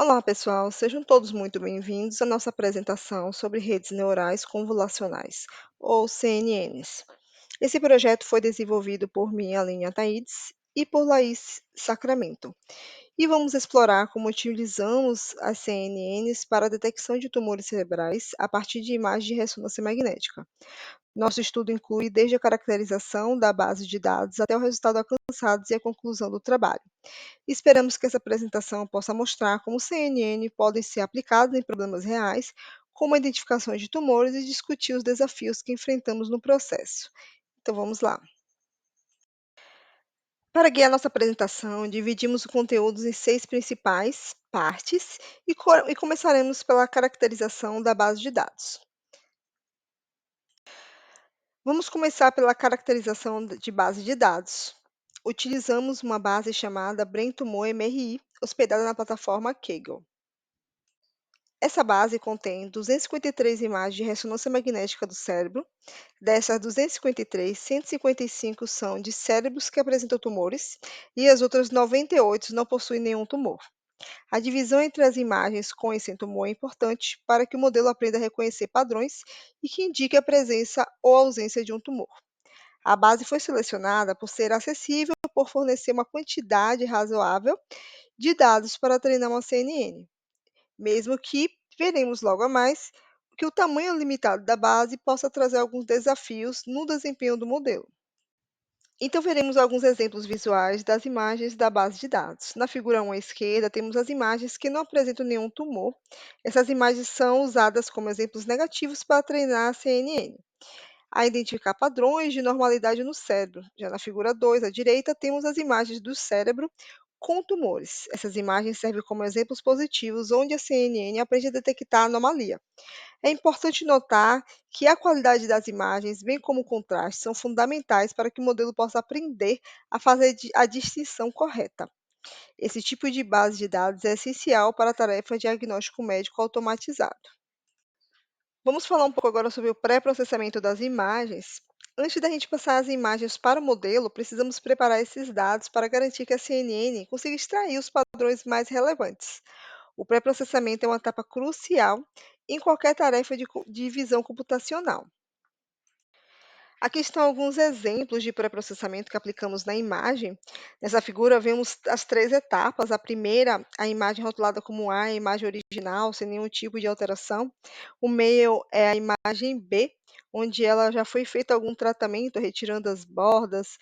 Olá, pessoal, sejam todos muito bem-vindos à nossa apresentação sobre redes neurais convolucionais, ou CNNs. Esse projeto foi desenvolvido por mim, Aline Ataídes, e por Laís Sacramento. E vamos explorar como utilizamos as CNNs para a detecção de tumores cerebrais a partir de imagens de ressonância magnética. Nosso estudo inclui desde a caracterização da base de dados até o resultado alcançado e a conclusão do trabalho. Esperamos que essa apresentação possa mostrar como o CNN podem ser aplicados em problemas reais, como a identificação de tumores e discutir os desafios que enfrentamos no processo. Então vamos lá. Para guiar nossa apresentação, dividimos o conteúdo em seis principais partes e começaremos pela caracterização da base de dados. Vamos começar pela caracterização de base de dados. Utilizamos uma base chamada Brain Tumor MRI, hospedada na plataforma Kaggle. Essa base contém 253 imagens de ressonância magnética do cérebro. Dessas 253, 155 são de cérebros que apresentam tumores e as outras 98 não possuem nenhum tumor. A divisão entre as imagens com e sem tumor é importante para que o modelo aprenda a reconhecer padrões e que indique a presença ou ausência de um tumor. A base foi selecionada por ser acessível e por fornecer uma quantidade razoável de dados para treinar uma CNN, mesmo que, veremos logo a mais, que o tamanho limitado da base possa trazer alguns desafios no desempenho do modelo. Então, veremos alguns exemplos visuais das imagens da base de dados. Na figura 1 à esquerda, temos as imagens que não apresentam nenhum tumor. Essas imagens são usadas como exemplos negativos para treinar a CNN, a identificar padrões de normalidade no cérebro. Já na figura 2, à direita, temos as imagens do cérebro com tumores. Essas imagens servem como exemplos positivos onde a CNN aprende a detectar anomalia. É importante notar que a qualidade das imagens, bem como o contraste, são fundamentais para que o modelo possa aprender a fazer a distinção correta. Esse tipo de base de dados é essencial para a tarefa de diagnóstico médico automatizado. Vamos falar um pouco agora sobre o pré-processamento das imagens. Antes da gente passar as imagens para o modelo, precisamos preparar esses dados para garantir que a CNN consiga extrair os padrões mais relevantes. O pré-processamento é uma etapa crucial em qualquer tarefa de visão computacional. Aqui estão alguns exemplos de pré-processamento que aplicamos na imagem. Nessa figura, vemos as três etapas. A primeira, a imagem rotulada como A, a imagem original, sem nenhum tipo de alteração. O meio é a imagem B, onde ela já foi feito algum tratamento, retirando as bordas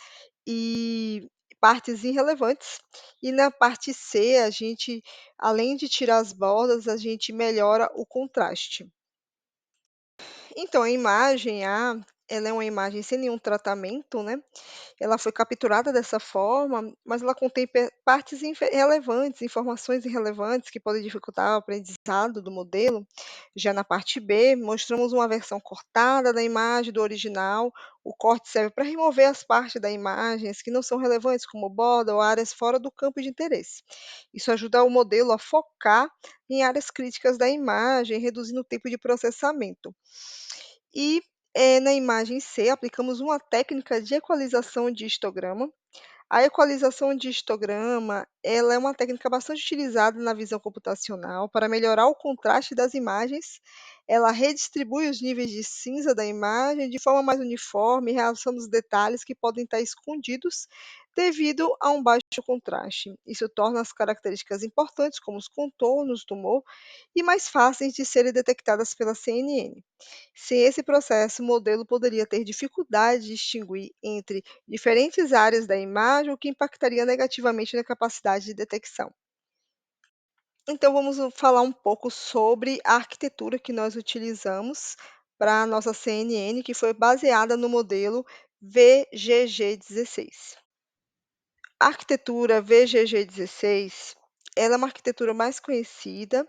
e partes irrelevantes. E na parte C, a gente, além de tirar as bordas, a gente melhora o contraste. Então, a imagem A, ela é uma imagem sem nenhum tratamento, né, ela foi capturada dessa forma, mas ela contém partes relevantes, informações irrelevantes que podem dificultar o aprendizado do modelo. Já na parte B, mostramos uma versão cortada da imagem do original. O corte serve para remover as partes da imagem que não são relevantes, como borda ou áreas fora do campo de interesse. Isso ajuda o modelo a focar em áreas críticas da imagem, reduzindo o tempo de processamento. E, na imagem C, aplicamos uma técnica de equalização de histograma. A equalização de histograma, ela é uma técnica bastante utilizada na visão computacional para melhorar o contraste das imagens. Ela redistribui os níveis de cinza da imagem de forma mais uniforme, realçando os detalhes que podem estar escondidos devido a um baixo contraste. Isso torna as características importantes, como os contornos do tumor, e mais fáceis de serem detectadas pela CNN. Sem esse processo, o modelo poderia ter dificuldade de distinguir entre diferentes áreas da imagem, o que impactaria negativamente na capacidade de detecção. Então, vamos falar um pouco sobre a arquitetura que nós utilizamos para a nossa CNN, que foi baseada no modelo VGG16. A arquitetura VGG16, ela é uma arquitetura mais conhecida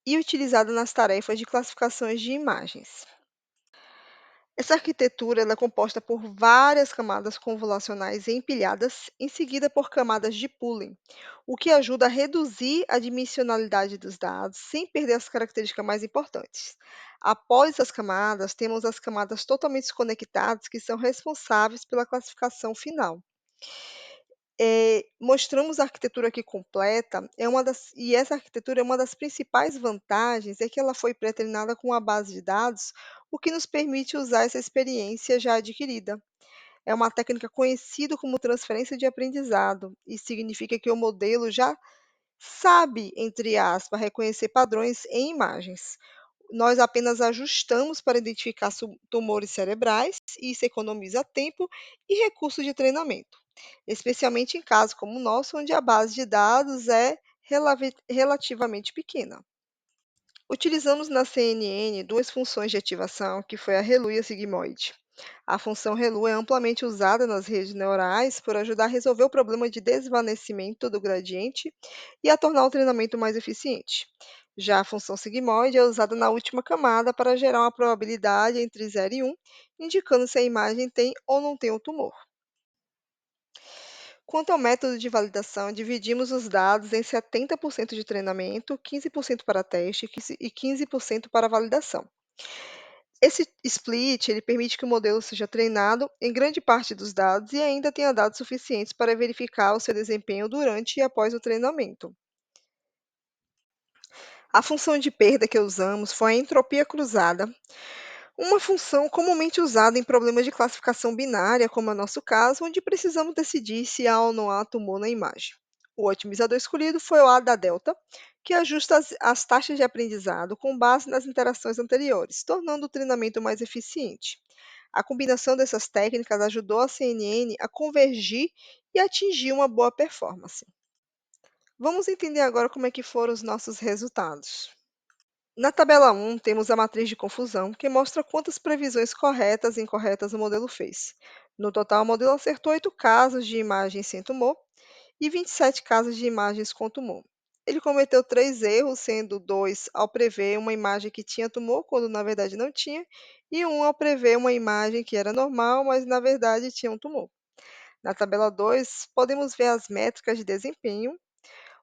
e utilizada nas tarefas de classificações de imagens. Essa arquitetura ela é composta por várias camadas convolucionais empilhadas, em seguida por camadas de pooling, o que ajuda a reduzir a dimensionalidade dos dados sem perder as características mais importantes. Após essas camadas, temos as camadas totalmente conectadas, que são responsáveis pela classificação final. Mostramos a arquitetura que completa, e essa arquitetura é uma das principais vantagens, é que ela foi pré-treinada com a base de dados, o que nos permite usar essa experiência já adquirida. É uma técnica conhecida como transferência de aprendizado, e significa que o modelo já sabe, entre aspas, reconhecer padrões em imagens. Nós apenas ajustamos para identificar tumores cerebrais, e isso economiza tempo e recursos de treinamento, especialmente em casos como o nosso, onde a base de dados é relativamente pequena. Utilizamos na CNN duas funções de ativação, que foi a ReLU e a sigmoide. A função ReLU é amplamente usada nas redes neurais por ajudar a resolver o problema de desvanecimento do gradiente e a tornar o treinamento mais eficiente. Já a função sigmoide é usada na última camada para gerar uma probabilidade entre 0 e 1, indicando se a imagem tem ou não tem o tumor. Quanto ao método de validação, dividimos os dados em 70% de treinamento, 15% para teste e 15% para validação. Esse split ele permite que o modelo seja treinado em grande parte dos dados e ainda tenha dados suficientes para verificar o seu desempenho durante e após o treinamento. A função de perda que usamos foi a entropia cruzada, uma função comumente usada em problemas de classificação binária, como é o nosso caso, onde precisamos decidir se há ou não há tumor na imagem. O otimizador escolhido foi o A da delta, que ajusta as taxas de aprendizado com base nas interações anteriores, tornando o treinamento mais eficiente. A combinação dessas técnicas ajudou a CNN a convergir e atingir uma boa performance. Vamos entender agora como é que foram os nossos resultados. Na tabela 1, temos a matriz de confusão, que mostra quantas previsões corretas e incorretas o modelo fez. No total, o modelo acertou 8 casos de imagens sem tumor e 27 casos de imagens com tumor. Ele cometeu 3 erros, sendo 2 ao prever uma imagem que tinha tumor, quando na verdade não tinha, e um ao prever uma imagem que era normal, mas na verdade tinha um tumor. Na tabela 2, podemos ver as métricas de desempenho.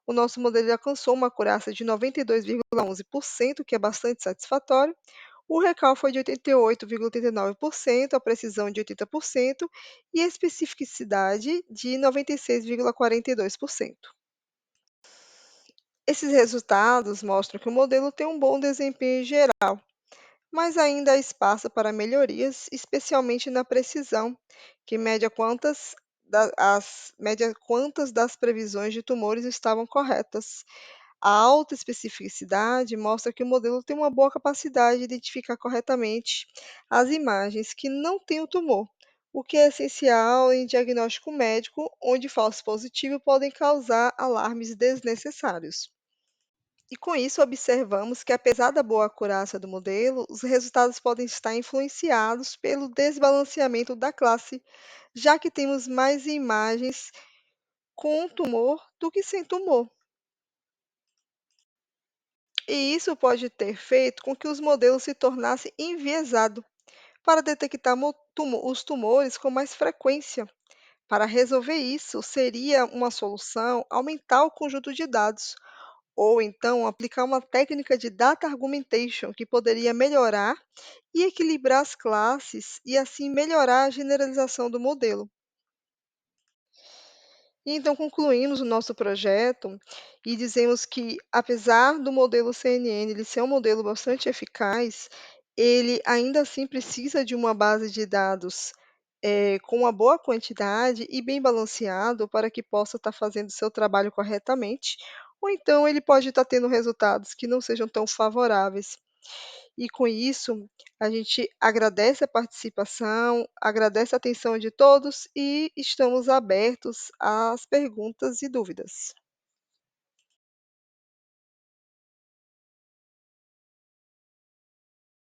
O nosso modelo alcançou uma acurácia de 92,11%, que é bastante satisfatório. O recall foi de 88,89%, a precisão de 80% e a especificidade de 96,42%. Esses resultados mostram que o modelo tem um bom desempenho em geral, mas ainda há espaço para melhorias, especialmente na precisão, que mede quantas das previsões de tumores estavam corretas. A alta especificidade mostra que o modelo tem uma boa capacidade de identificar corretamente as imagens que não têm o tumor, o que é essencial em diagnóstico médico, onde falso positivo podem causar alarmes desnecessários. E com isso, observamos que, apesar da boa acurácia do modelo, os resultados podem estar influenciados pelo desbalanceamento da classe, já que temos mais imagens com tumor do que sem tumor. E isso pode ter feito com que os modelos se tornassem enviesados para detectar os tumores com mais frequência. Para resolver isso, seria uma solução aumentar o conjunto de dados, ou então aplicar uma técnica de data argumentation que poderia melhorar e equilibrar as classes e assim melhorar a generalização do modelo. E então concluímos o nosso projeto e dizemos que, apesar do modelo CNN ele ser um modelo bastante eficaz, ele ainda assim precisa de uma base de dados com uma boa quantidade e bem balanceado para que possa estar fazendo seu trabalho corretamente, ou então ele pode estar tendo resultados que não sejam tão favoráveis. E com isso, a gente agradece a participação, agradece a atenção de todos e estamos abertos às perguntas e dúvidas.